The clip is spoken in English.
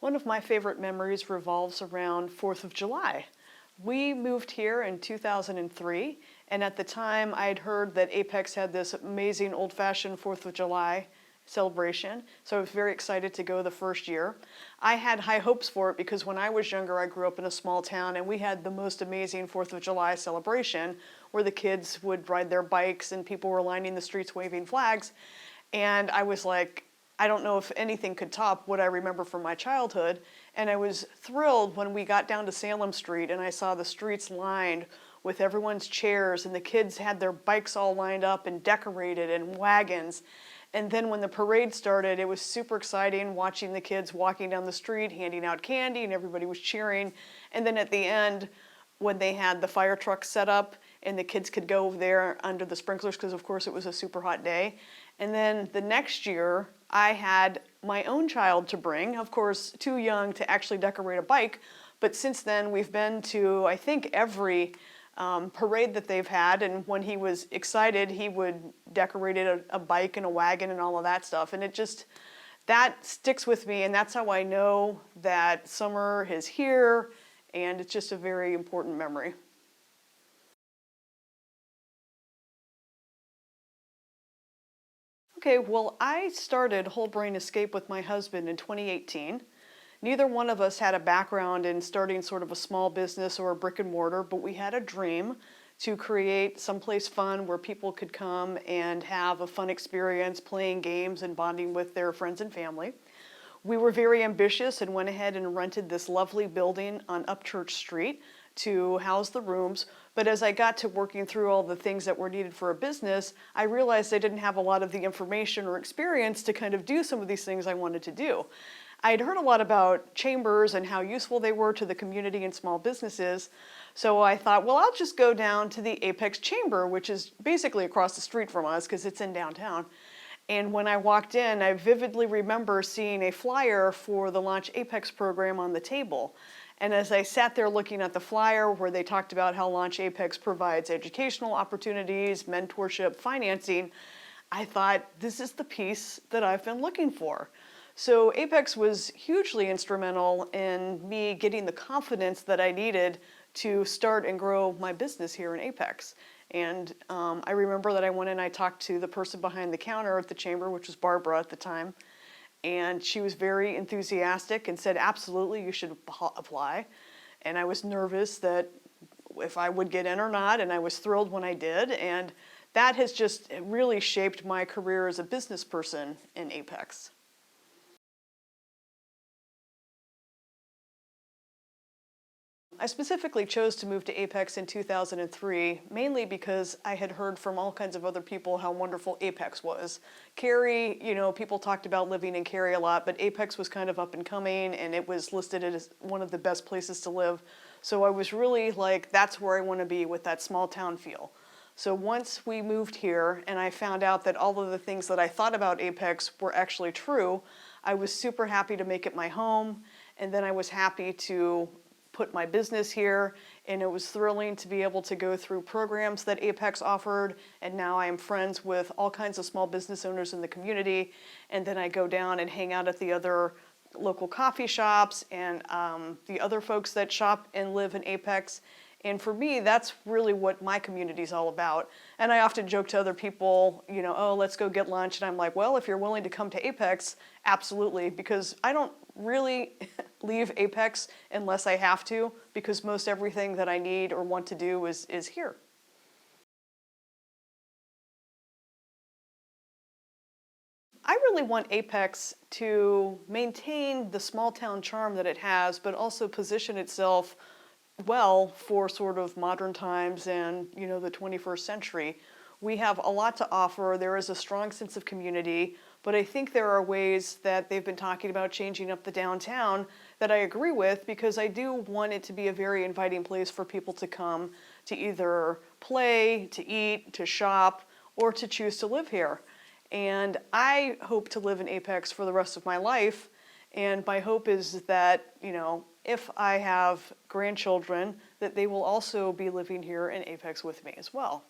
One of my favorite memories revolves around 4th of July. We moved here in 2003, and at the time I had heard that Apex had this amazing old-fashioned 4th of July celebration, so I was very excited to go the first year. I had high hopes for it because when I was younger I grew up in a small town and we had the most amazing 4th of July celebration where the kids would ride their bikes and people were lining the streets waving flags, and I was like, I don't know if anything could top what I remember from my childhood, and I was thrilled when we got down to Salem Street and I saw the streets lined with everyone's chairs and the kids had their bikes all lined up and decorated and wagons. And then when the parade started, it was super exciting watching the kids walking down the street, handing out candy, and everybody was cheering. And then at the end, when they had the fire trucks set up and the kids could go over there under the sprinklers, because of course it was a super hot day. And then the next year, I had my own child to bring, of course too young to actually decorate a bike, but since then we've been to, I think, every parade that they've had, and when he was excited he would decorate a bike and a wagon and all of that stuff, and that sticks with me, and that's how I know that summer is here, and it's just a very important memory. Okay, well, I started Whole Brain Escape with my husband in 2018. Neither one of us had a background in starting sort of a small business or a brick and mortar, but we had a dream to create someplace fun where people could come and have a fun experience playing games and bonding with their friends and family. We were very ambitious and went ahead and rented this lovely building on Upchurch Street to house the rooms, but as I got to working through all the things that were needed for a business, I realized I didn't have a lot of the information or experience to kind of do some of these things I wanted to do. I had heard a lot about chambers and how useful they were to the community and small businesses, so I thought, well, I'll just go down to the Apex Chamber, which is basically across the street from us because it's in downtown. And when I walked in, I vividly remember seeing a flyer for the Launch Apex program on the table. And as I sat there looking at the flyer where they talked about how Launch Apex provides educational opportunities, mentorship, financing, I thought, this is the piece that I've been looking for. So Apex was hugely instrumental in me getting the confidence that I needed to start and grow my business here in Apex. And I remember that I went in and I talked to the person behind the counter at the chamber, which was Barbara at the time, and she was very enthusiastic and said, absolutely, you should apply. And I was nervous that if I would get in or not, and I was thrilled when I did, and that has just really shaped my career as a business person in Apex. I specifically chose to move to Apex in 2003, mainly because I had heard from all kinds of other people how wonderful Apex was. Cary, people talked about living in Cary a lot, but Apex was kind of up and coming, and it was listed as one of the best places to live. So I was really like, that's where I want to be with that small town feel. So once we moved here and I found out that all of the things that I thought about Apex were actually true, I was super happy to make it my home, and then I was happy to put my business here, and it was thrilling to be able to go through programs that Apex offered, and now I am friends with all kinds of small business owners in the community, and then I go down and hang out at the other local coffee shops and the other folks that shop and live in Apex. And for me, that's really what my community is all about. And I often joke to other people, oh, let's go get lunch. And I'm like, well, if you're willing to come to Apex, absolutely, because I don't really leave Apex unless I have to, because most everything that I need or want to do is here. I really want Apex to maintain the small town charm that it has, but also position itself well for sort of modern times and the 21st century. We have a lot to offer. There is a strong sense of community, but I think there are ways that they've been talking about changing up the downtown that I agree with, because I do want it to be a very inviting place for people to come to either play, to eat, to shop, or to choose to live here. And I hope to live in Apex for the rest of my life, and my hope is that, if I have grandchildren, that they will also be living here in Apex with me as well.